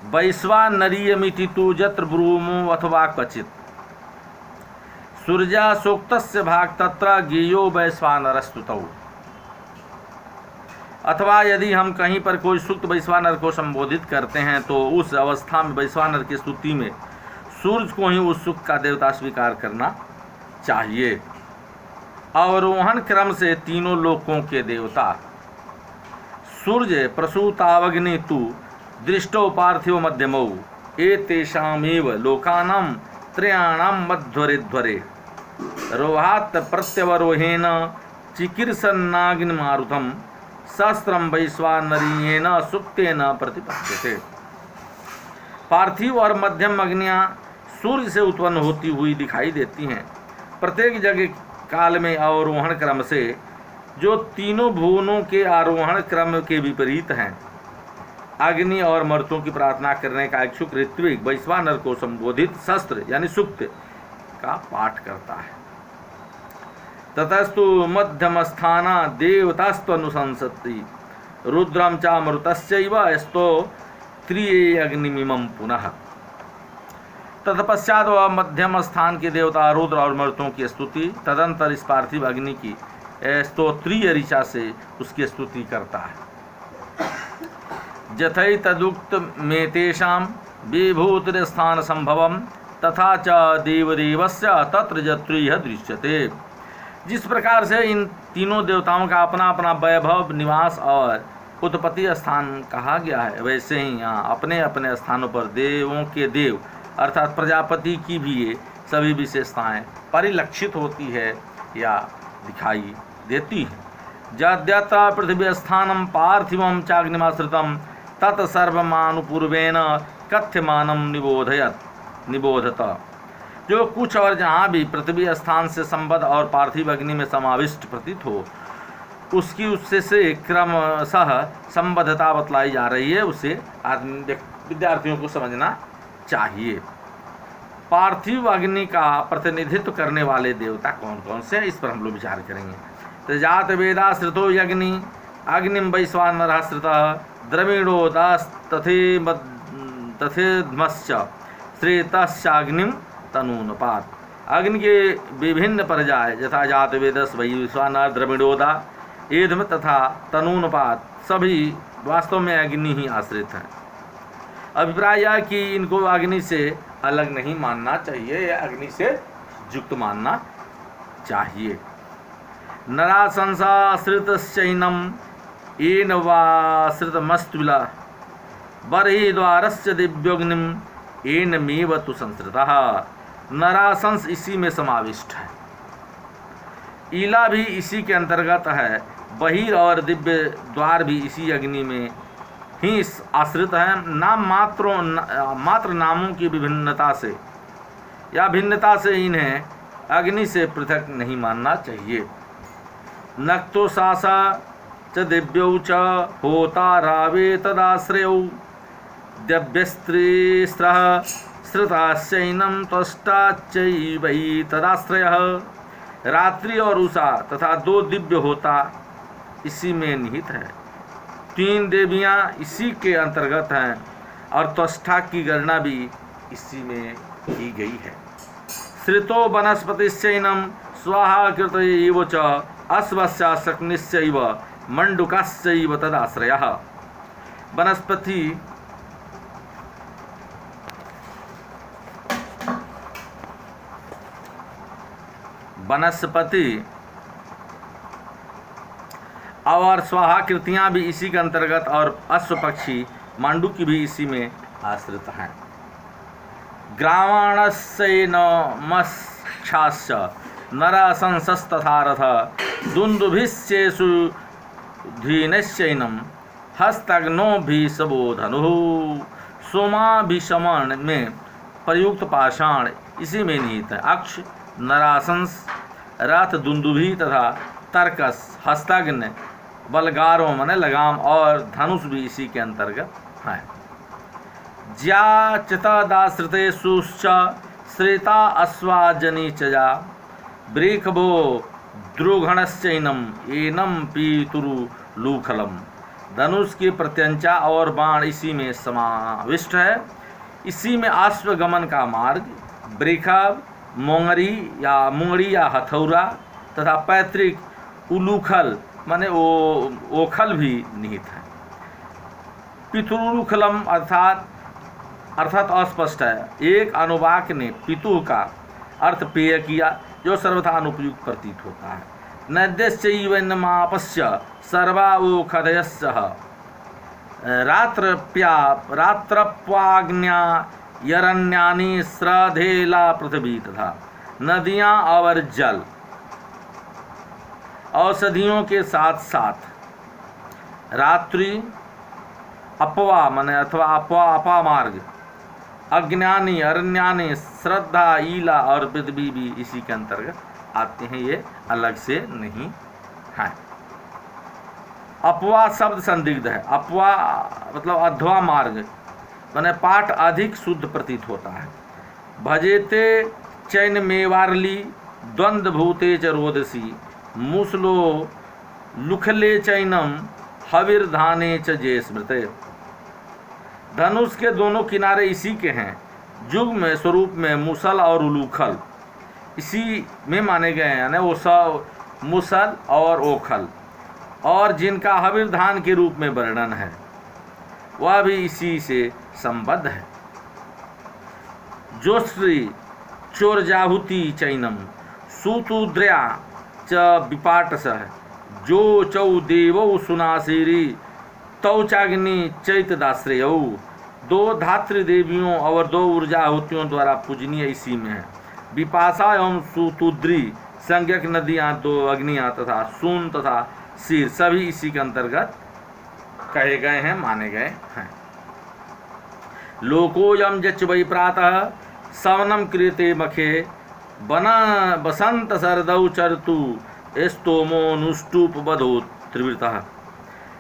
वैश्वानरीयमिति तु यत्र ब्रूमो अथवा क्वचित् सूर्या सूक्तस्य भाग तत्र गेयो वैश्वानरस्तुतौ। अथवा यदि हम कहीं पर कोई सूक्त वैश्वानर को संबोधित करते हैं तो उस अवस्था में वैश्वानर की स्तुति में सूर्य को ही उस सूक्त का देवता स्वीकार करना चाहिए। अवरोहण क्रम से तीनों लोकों के देवता सूर्य प्रसूतावग्नि तु दृष्टो पार्थिव मध्यमौ एतेषामेव लोकानां त्रयाणां मध्वरे रोहात् प्रत्यवरोहेण चिकीर्षन्नाग्निमारुतं सहस्रम वैश्वानरीयेन सुप्तेन प्रतिपद्यते। पार्थिव और मध्यम अग्नियां सूर्य से उत्पन्न होती हुई दिखाई देती हैं। प्रत्येक जगह काल में अवरोहण क्रम से जो तीनों भुवनों के आरोहण क्रम के विपरीत हैं। अग्नि और मर्तों की प्रार्थना करने का इच्छुक ऋत्विक वैश्वानर को संबोधित शस्त्र यानी सूक्त का पाठ करता है। ततस्तु मध्यमस्थाना देवतास्त्वनुशंसति रुद्रम च मरुतश्चैव स्तो त्रिये अग्निमिमं पुनः। तत्पश्चात वह मध्यम स्थान के देवता रुद्र और मरुतों की स्तुति तदंतर इस पार्थिव अग्नि की स्तोत्रीय ऋचा से उसकी स्तुति करता है। जथै तदुक्त में तेषां विभूतिस्थान संभवम तथा च देवदेवस्य तत्र जत्रिह दृश्यते। जिस प्रकार से इन तीनों देवताओं का अपना अपना वैभव निवास और उत्पत्ति स्थान कहा गया है, वैसे ही यहाँ अपने अपने स्थानों पर देवों के देव अर्थात प्रजापति की भी ये सभी विशेषताएं परिलक्षित होती है या दिखाई देती है। जद्यत्र पृथ्वी स्थानम पार्थिवम चाग्निमाश्रितम तत्सर्वमानुपूर्वेण कथ्यमानम निबोधत। जो कुछ और जहाँ भी पृथ्वी स्थान से संबद्ध और पार्थिव अग्नि में समाविष्ट प्रतीत हो उसकी उससे से क्रमशः संबद्धता बतलाई जा रही है, उसे विद्यार्थियों को समझना चाहिए। पार्थिव अग्नि का प्रतिनिधित्व करने वाले देवता कौन कौन से हैं, इस पर हम लोग विचार करेंगे। तो जात वेदाश्रितो यग्नि अग्निम वैश्वानराश्रितः द्रविणो तथेधमश्च श्रेतश्चाग्निम तनूनपात। अग्नि के विभिन्न पर्याय यथा जात वेदस वैश्वानर द्रविणोदा एधम तथा तनूनपात सभी वास्तव में अग्नि ही आश्रित हैं। अभिप्राय यह कि इनको अग्नि से अलग नहीं मानना चाहिए या अग्नि से युक्त मानना चाहिए। नराशंसाश्रितश्चैनम येन वाश्रितमस्तुला बर्हि द्वारस्य दिव्योग्निम येनमेव तु संश्रितः। नराशंस इसी में समाविष्ट है, ईला भी इसी के अंतर्गत है, बहिर और दिव्य द्वार भी इसी अग्नि में ही आश्रित है। नाम मात्र नामों की विभिन्नता से या भिन्नता से इन्हें अग्नि से पृथक नहीं मानना चाहिए। नक्तो सासा च दिव्यौ च होता रावे तदाश्रयौ दिव्यस्त्रीस्रः श्रुताश्चैनं त्वष्टाच्चैवै तदाश्रयः। रात्रि और उषा तथा दो दिव्य होता इसी में निहित है। तीन देवियाँ इसी के अंतर्गत हैं और त्वष्टा की गणना भी इसी में की गई है। श्रितो वनस्पतिश्चैनं स्वाहा कृतयैव च अश्वस्य शक्निश्चैव मंडूकश्चैव तदाश्रयः। वनस्पति और स्वाहाकृतियाँ भी इसी के अंतर्गत और अश्व पक्षी मांडुकी भी इसी में आश्रित हैं। ग्रावाणस्यैनमक्षाश्च नरशंसस्तथा रथ दुन्दुभिश्चेषु धीनश्चैनं हस्तग्नोभिषबोधनुः। सोमाभिशमन में प्रयुक्त पाषाण इसी में निहित है। अक्ष नराशंस रथ दुन्दुभि तथा तर्कस हस्तग्न बलगारों माने लगाम और धनुष भी इसी के अंतर्गत हैं। ज्याचितदाश्रितेषु श्रेता अश्वाजनी चजा वृखभो द्रुघणश्चैनम एनम पीतुरु लूखलम। धनुष की प्रत्यंचा और बाण इसी में समाविष्ट है। इसी में अश्वगमन का मार्ग, वृषभ, मुंगरी या हथौरा तथा पैतृक उलूखल माने ओखल भी निहित है। पितुरुखलम अर्थात अस्पष्ट है। एक अनुवाक ने पितु का अर्थ पेय किया, जो सर्वथा अनुपयुक्त प्रतीत होता है। नद्यश्चैवन्नमापस्य सर्वावोखदयस्सह रात्रप्वाग्न्यायरण्यानि श्रद्धेला पृथ्वी तथा नदियाँ और जल औषधियों के साथ साथ रात्रि अपवा माने अथवा अपा मार्ग, अज्ञानी, अरण्यानी, श्रद्धा, ईला और पृथ्वी भी इसी के अंतर्गत आते हैं। ये अलग से नहीं है। अपवा शब्द संदिग्ध है। अपवा मतलब अध्वा मार्ग माने पाठ अधिक शुद्ध प्रतीत होता है। भजेते चैन मेवारली द्वंद्व भूते च रोदसी मूसलो लुखले चैनम हविर्धाने च जे स्मृते। धनुष के दोनों किनारे इसी के हैं। युग में स्वरूप में मूसल और उलूखल इसी में माने गए हैं, यानी वो सब मूसल और ओखल, और जिनका हविर्धान के रूप में वर्णन है वह भी इसी से संबद्ध है। जोश्री चोरजाहुति चैनम सूतुद्रया च विपाटसः जो चौ देवौ सुनासीरी तौ चाग्नि चैतदाश्रयौ। दो धात्री देवियों और दो ऊर्जाहुतियों द्वारा पूजनीय इसी में है। विपाशा एवं सूतुद्री संज्ञक नदियाँ, दो अग्नियाँ तथा सून तथा शीर सभी इसी के अंतर्गत कहे गए हैं, माने गए हैं। लोकोयम जच वै प्रातः सवनम क्रियते मखे बना बसंत सरदौ चरतु स्तोमोनुष्टुप बधो त्रिवृतः।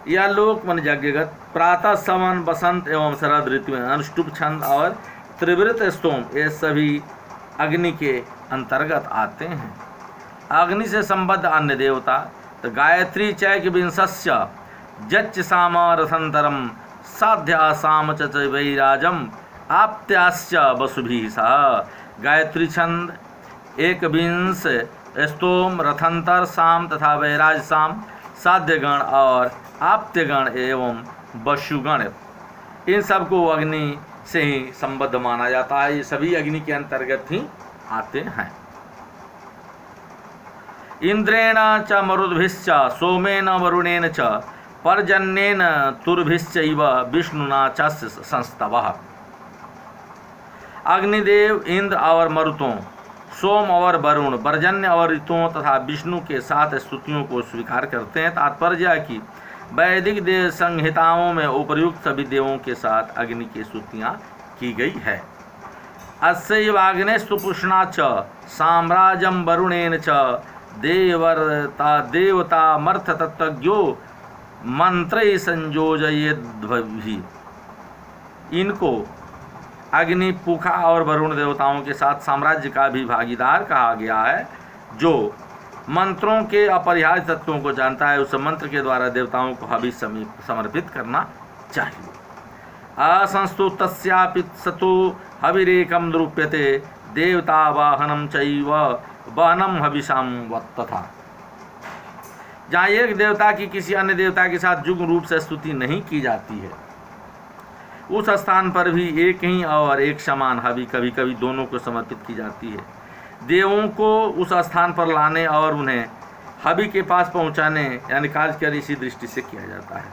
यह लोक मन यज्ञगत प्रातः सवन, बसंत एवं शरद ऋतु में अनुष्टुप छंद और त्रिवृत स्तोम ये सभी अग्नि के अंतर्गत आते हैं। अग्नि से संबद्ध अन्य देवता तो गायत्री चैक विंशस्य जच्च साम रथंतरम साध्या साम च वैराजम आप्त्याश्च वसुभिः सह। गायत्री छंद, एक विंश, स्तोम, रथंतर, साम तथा वैराज साम, साध्यगण और आप्त्यगण एवं वसुगण, इन सबको अग्नि से ही संबद्ध माना जाता है। ये सभी अग्नि के अंतर्गत ही आते हैं। इंद्रेण च मरुद्भिश्च सोमेन वरुणेन च पर्जन्येन तुर्भिश्चैव विष्णुना च संस्तवः। अग्निदेव, इंद्र और मरुतों, सोम और वरुण, पर्जन्य और ऋतुओं तथा विष्णु के साथ स्तुतियों को स्वीकार करते हैं। तात्पर्य कि वैदिक देव संहिताओं में उपर्युक्त सभी देवों के साथ अग्नि की स्तुतियाँ की गई है। अस्यैवाग्नेस्तु पुष्णा च साम्राज्यम वरुणेन च देवतामर्थ तत्त्वज्ञो मंत्रै संयोजयेद्भिः। इनको अग्नि, पुखा और वरुण देवताओं के साथ साम्राज्य का भी भागीदार कहा गया है। जो मंत्रों के अपरिहार्य तत्वों को जानता है उस मंत्र के द्वारा देवताओं को हवि समर्पित करना चाहिए। असंस्तुतस्यापि सतो हविरेकम निरूप्यते देवता वाहनम चैव वहनम हविषाम तथा। जहाँ एक देवता की किसी अन्य देवता के साथ युग्म रूप से स्तुति नहीं की जाती है, उस स्थान पर भी एक ही और एक समान हवि कभी कभी दोनों को समर्पित की जाती है। देवों को उस स्थान पर लाने और उन्हें हवि के पास पहुँचाने यानी कार्य इसी दृष्टि से किया जाता है।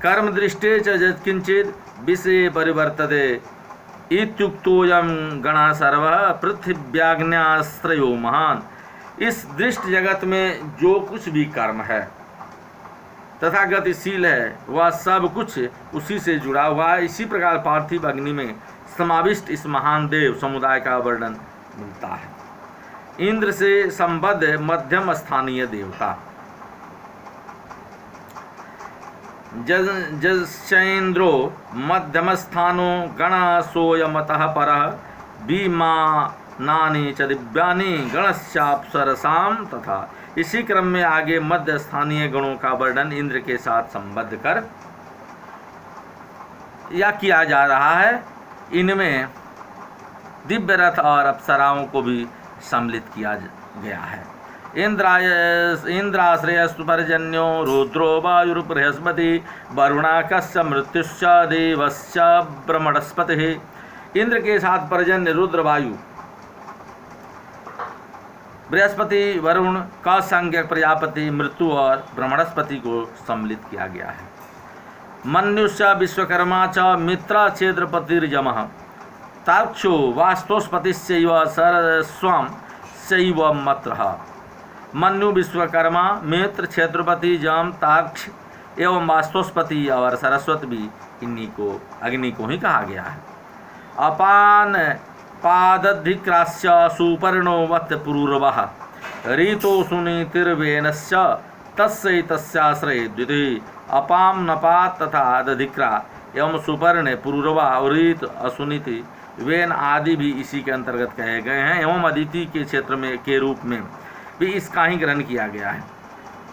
कर्म दृष्टे च यत्किंचित् विषये परिवर्तते इत्युक्तोऽयं गणः सर्वः पृथिव्याग्न्याश्रयो महान। इस दृष्ट जगत में जो कुछ भी कर्म है तथा गतिशील है वह सब कुछ उसी से जुड़ा हुआ है। इसी प्रकार पार्थिव अग्नि में समाविष्ट इस महान देव समुदाय का वर्णन मिलता है। इंद्र से संबद्ध मध्यम स्थानीय देवता जश्चैन्द्रो मध्यमस्थानो गण सोयमतः परः विमानानि च दिव्यानि गणश्चाप्सरसाम तथा। इसी क्रम में आगे मध्य स्थानीय गणों का वर्णन इंद्र के साथ संबद्ध कर या किया जा रहा है। इनमें दिव्य रथ और अप्सराओं को भी सम्मिलित किया गया है। इंद्राश्रयस्तु पर्जन्यो रुद्रो वायुर्बृहस्पति वरुणाकश्च मृत्युश्च देवश्च ब्रह्मणस्पतिः। इंद्र के साथ पर्जन्य, रुद्र, वायु, बृहस्पति, वरुण का संज्ञक प्रजापति, मृत्यु और ब्रह्मणस्पति को सम्मिलित किया गया है। मन्युश्च विश्वकर्मा च मित्र क्षेत्रपतिर्यमः तार्क्षो वास्तोस्पतिश्चैव सरस्वं चैव मत्रः। मन्यु, विश्वकर्मा, मित्र, क्षेत्रपति, जम, तार्क्ष एवं वास्तोस्पति और सरस्वती भी इन्हीं को अग्नि को ही कहा गया है। अपान पादधिक्राश्च सुपर्णो वत् पुरूरवः ऋतो सुनीतिर्वेनश्च तस्यै तस्याश्रये द्वितीय। अपाम, नपात तथा दधिक्रा एवं सुपर्ण, पुरूरवा, ऋत, असुनीति, वेन आदि भी इसी के अंतर्गत कहे गए हैं। एवं अदिति के क्षेत्र में के रूप में भी इसका ही ग्रहण किया गया है।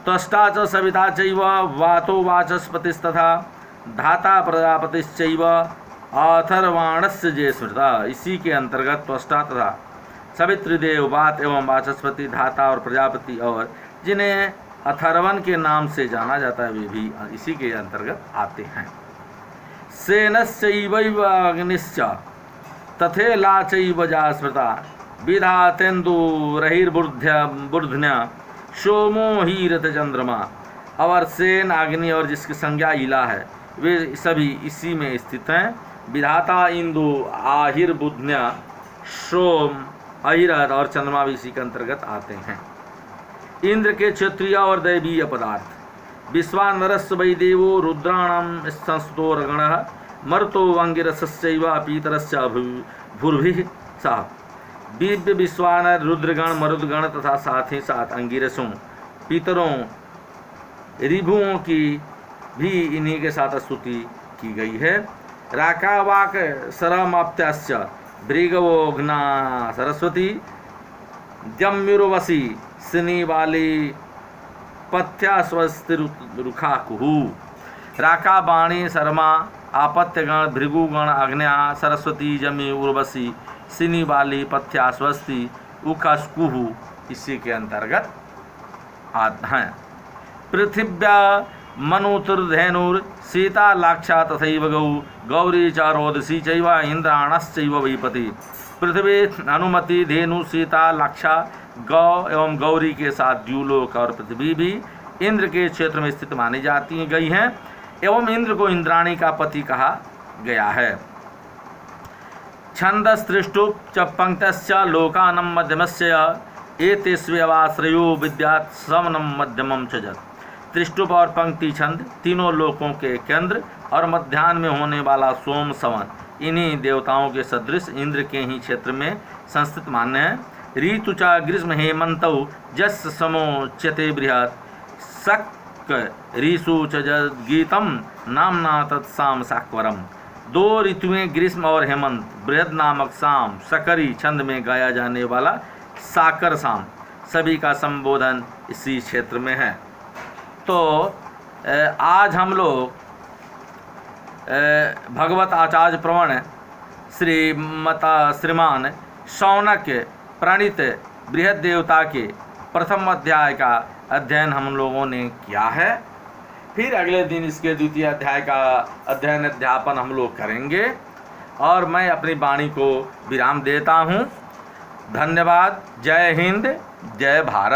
त्वष्टा च सविता चैव वातो वाचस्पतिस्तथा धाता प्रजापतिश्चैव अथर्वाणस्य जे स्मृता। इसी के अंतर्गत त्वष्टा तथा सवितृदेव, वात एवं वाचस्पति, धाता और प्रजापति और जिन्हें अथर्वन के नाम से जाना जाता है वे भी इसी के अंतर्गत आते हैं। सेनश्चैव अग्निश्च तथेला चैव जा स्मृता विधातेन्दुरहिर्बुर्ध्य सोमो हीरत चंद्रमा। और सेन, अग्नि और जिसकी संज्ञा इला है वे सभी इसी में स्थित हैं। विधाता इंदु, आहिर्बुध्य, सोम, अहिरथ और चंद्रमा भी इसी के अंतर्गत आते हैं। इंद्र के क्षत्रिय और दैवीय पदार्थ। विश्वानरस् वै देवो रुद्राणां संस्तोरगणः मर्तो अंगिरसश्चैव पीतरश्च भूर्भिः सह। दिव्य विश्वानर, रुद्रगण, मरुदगण तथा साथ ही साथ अंगिरसों, पीतरों, ऋभुओं की भी इन्हीं के साथ स्तुति की गई है। राकावाक सरमाप्त्याश्च भृगवोघ्ना सरस्वती जम्युर्वशी सिनीवाली पथ्यास्वस्तिरुखाकुहु। राका, वाणी, शर्मा, आपत्यगण, भृगुगण, अग्न्या, सरस्वती, जमी, उर्वशी, सिनी वाली, पथ्या, स्वस्ति, उकास्कुहु इसी के अंतर्गत आते हैं। पृथिव्या मनुतुर्धेनुर सीता लाक्षा तथैव गौ गौरी च रोदसी चैव इंद्राणश्चैव वैपति। पृथ्वी, अनुमति, धेनु, सीता, लाक्षा, गौ एवं गौरी के साथ द्युलोक और पृथ्वी भी इंद्र के क्षेत्र में स्थित मानी जाती गई हैं। एवं इंद्र को इंद्राणी का पति कहा गया है। छंदस्तृष्टुप च पंक्तश्च लोकानं मध्यमस्य एतेष्वेवाश्रयो विद्यात् सवनं मध्यमं च जत्। त्रिष्टुप और पंक्ति छंद तीनों लोकों के केंद्र और मध्याह्न में होने वाला सोम, सवन इन्हीं देवताओं के सदृश इंद्र के ही क्षेत्र में संस्थित मान्य है। ऋतु च ग्रीष्म हेमंतौ जस् समोच्यते बृहत् शक ऋषु च गीतम नामना तत्साम साक्वरम। दो ऋतुएं ग्रीष्म और हेमंत, बृहद नामक साम, सकरी छंद में गाया जाने वाला साकर साम सभी का संबोधन इसी क्षेत्र में है। तो आज हम लोग भगवत आचार्य प्रवण श्रीमान शौनक प्रणीत बृहद देवता के प्रथम अध्याय का अध्ययन हम लोगों ने किया है। फिर अगले दिन इसके द्वितीय अध्याय का अध्ययन अध्यापन हम लोग करेंगे और मैं अपनी वाणी को विराम देता हूँ। धन्यवाद। जय हिंद, जय भारत।